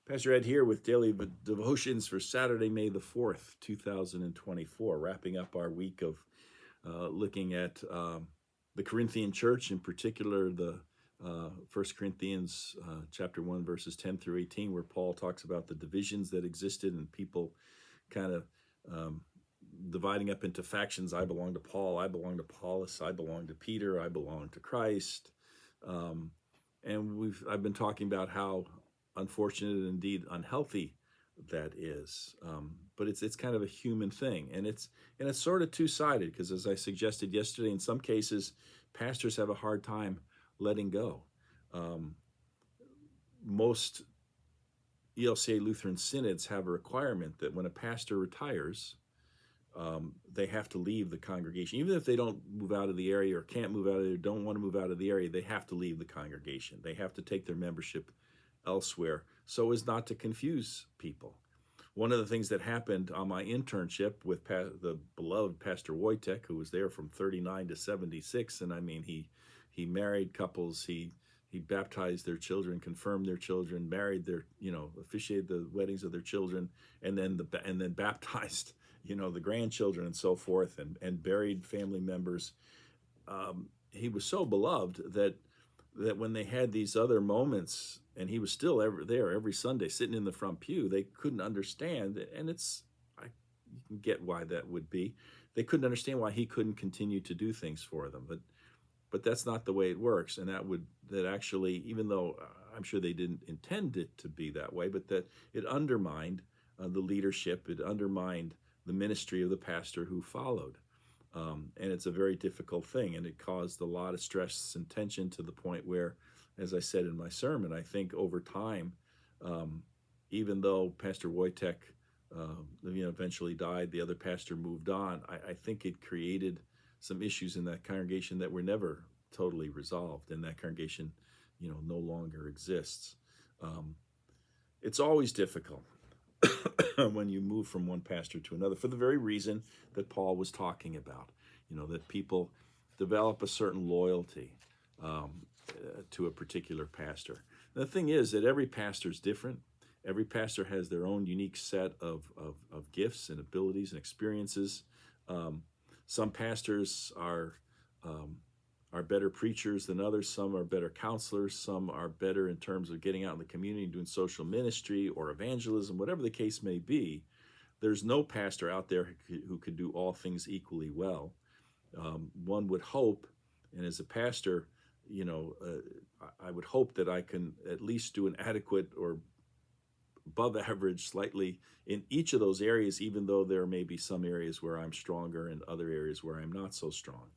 Pastor Ed here with daily devotions for Saturday, May the 4th, 2024, wrapping up our week of looking at the Corinthian church, in particular the 1 Corinthians chapter 1, verses 10 through 18, where Paul talks about the divisions that existed and people kind of dividing up into factions. I belong to Paul, I belong to Apollos, I belong to Peter, I belong to Christ. And I've been talking about how unfortunate and indeed unhealthy that is. But it's kind of a human thing, and it's sort of two-sided, because as I suggested yesterday, in some cases, pastors have a hard time letting go. Most ELCA Lutheran synods have a requirement that when a pastor retires, they have to leave the congregation. Even if they don't move out of the area or can't move out of there, don't want to move out of the area, they have to leave the congregation. They have to take their membership elsewhere so as not to confuse people. One of the things that happened on my internship with the beloved Pastor Wojtek, who was there from 39 to 76, and I mean, he married couples, he baptized their children, confirmed their children, married their, officiated the weddings of their children, and then baptized, the grandchildren and so forth, and buried family members. He was so beloved that when they had these other moments, and he was still there every Sunday sitting in the front pew, they couldn't understand, and you can get why that would be. They couldn't understand why he couldn't continue to do things for them, but that's not the way it works, and that actually, even though I'm sure they didn't intend it to be that way, but that it undermined the leadership, it undermined the ministry of the pastor who followed. And it's a very difficult thing, and it caused a lot of stress and tension, to the point where, as I said in my sermon, I think over time, even though Pastor Wojtek eventually died, the other pastor moved on, I think it created some issues in that congregation that were never totally resolved, and that congregation no longer exists. It's always difficult when you move from one pastor to another, for the very reason that Paul was talking about, that people develop a certain loyalty to a particular pastor. And the thing is that every pastor is different. Every pastor has their own unique set of gifts and abilities and experiences. Some pastors are better preachers than others. Some are better counselors. Some are better in terms of getting out in the community, doing social ministry or evangelism, whatever the case may be. There's no pastor out there who could do all things equally well. One would hope, and as a pastor, I would hope that I can at least do an adequate or above average slightly in each of those areas, even though there may be some areas where I'm stronger and other areas where I'm not so strong.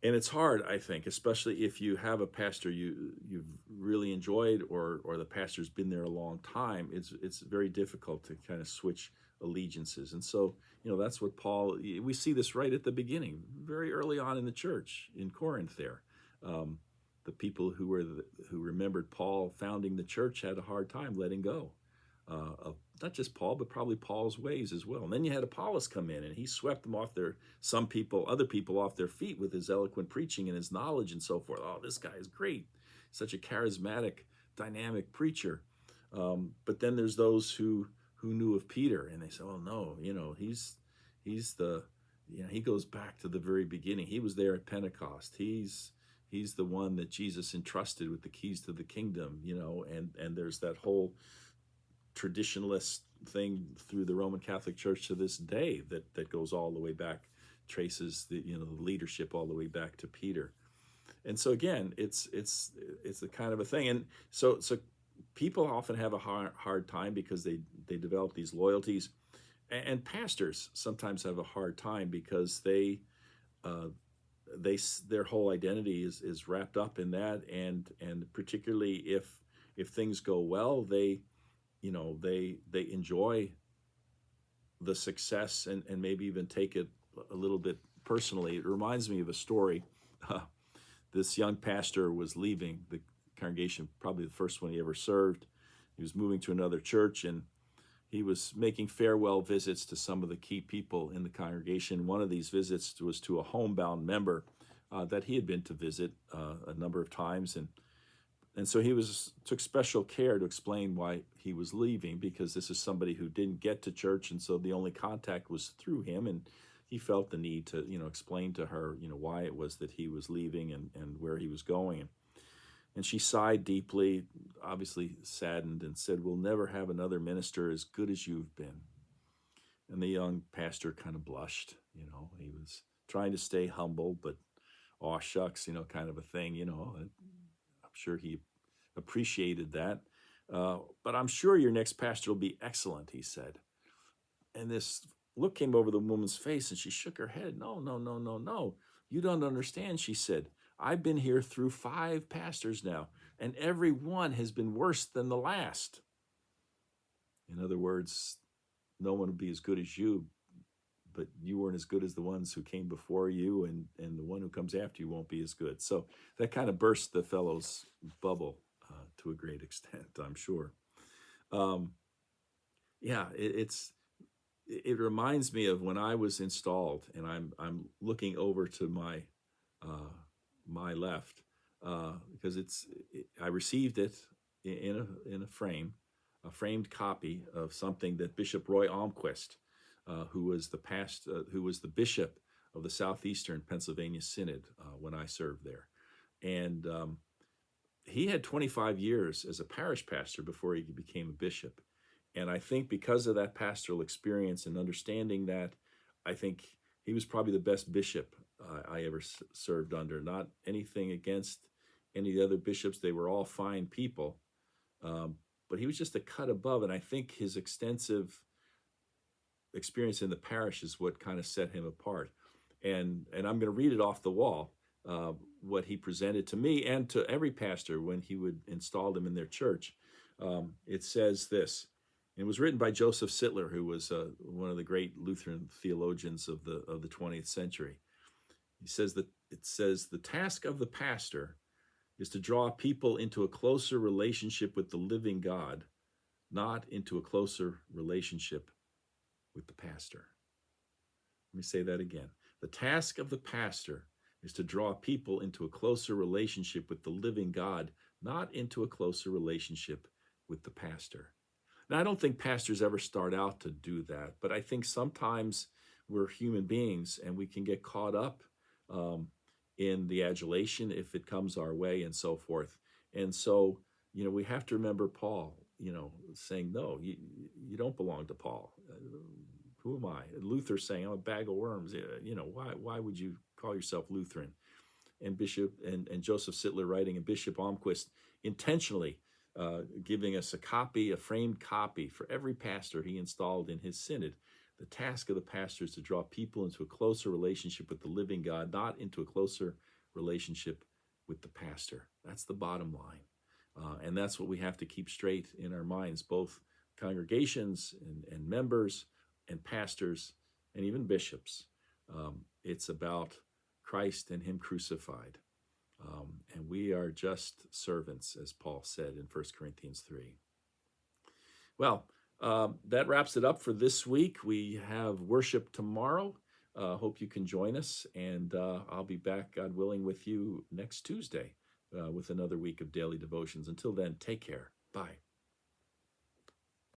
And it's hard, I think, especially if you have a pastor you've really enjoyed, or the pastor's been there a long time. It's very difficult to kind of switch allegiances. And so, that's what Paul, we see this right at the beginning, very early on in the church in Corinth there. The people who remembered Paul founding the church had a hard time letting go of not just Paul, but probably Paul's ways as well. And then you had Apollos come in, and he swept them off other people off their feet with his eloquent preaching and his knowledge and so forth. Oh, this guy is great. Such a charismatic, dynamic preacher. But then there's those who knew of Peter, and they said, oh no, he's the, he goes back to the very beginning. He was there at Pentecost. He's the one that Jesus entrusted with the keys to the kingdom, and there's that whole traditionalist thing through the Roman Catholic Church to this day that goes all the way back, traces the leadership all the way back to Peter. And so again, it's a kind of a thing. And so people often have a hard time because they develop these loyalties, and pastors sometimes have a hard time because their whole identity is wrapped up in that, and particularly if things go well, they enjoy the success and maybe even take it a little bit personally. It reminds me of a story. This young pastor was leaving the congregation, probably the first one he ever served. He was moving to another church, and he was making farewell visits to some of the key people in the congregation. One of these visits was to a homebound member that he had been to visit a number of times, and And so he took special care to explain why he was leaving, because this is somebody who didn't get to church, and so the only contact was through him. And he felt the need to, explain to her, why it was that he was leaving and where he was going. And she sighed deeply, obviously saddened, and said, "We'll never have another minister as good as you've been." And the young pastor kind of blushed. He was trying to stay humble, but aw shucks, kind of a thing. I'm sure he appreciated that. But I'm sure your next pastor will be excellent, he said. And this look came over the woman's face, and she shook her head. "No, no, no, no, no. You don't understand," she said. "I've been here through 5 pastors now, and every one has been worse than the last." In other words, no one will be as good as you, but you weren't as good as the ones who came before you, and the one who comes after you won't be as good. So that kind of burst the fellow's bubble to a great extent, I'm sure. Yeah, it reminds me of when I was installed, and I'm looking over to my left, because I received it in a frame, a framed copy of something that Bishop Roy Almquist, who was the bishop of the Southeastern Pennsylvania Synod when I served there, and he had 25 years as a parish pastor before he became a bishop. And I think because of that pastoral experience and understanding that, I think he was probably the best bishop I ever served under. Not anything against any of the other bishops. They were all fine people. But he was just a cut above. And I think his extensive experience in the parish is what kind of set him apart. And I'm going to read it off the wall, what he presented to me and to every pastor when he would install them in their church. It says this. It was written by Joseph Sittler, who was one of the great Lutheran theologians of the 20th century. It says, the task of the pastor is to draw people into a closer relationship with the living God, not into a closer relationship with the pastor. Let me say that again. The task of the pastor is to draw people into a closer relationship with the living God, not into a closer relationship with the pastor. Now, I don't think pastors ever start out to do that, but I think sometimes we're human beings and we can get caught up in the adulation if it comes our way and so forth. And so, we have to remember Paul, saying, no, you don't belong to Paul. Who am I? Luther saying, I'm a bag of worms. Why would you call yourself Lutheran? And Bishop and Joseph Sittler writing, and Bishop Almquist intentionally giving us a framed copy for every pastor he installed in his synod. The task of the pastor is to draw people into a closer relationship with the living God, not into a closer relationship with the pastor. That's the bottom line. And that's what we have to keep straight in our minds, both congregations and members and pastors and even bishops. It's about Christ and him crucified. And we are just servants, as Paul said in 1 Corinthians 3. Well, that wraps it up for this week. We have worship tomorrow. Hope you can join us. And I'll be back, God willing, with you next Tuesday with another week of daily devotions. Until then, take care. Bye.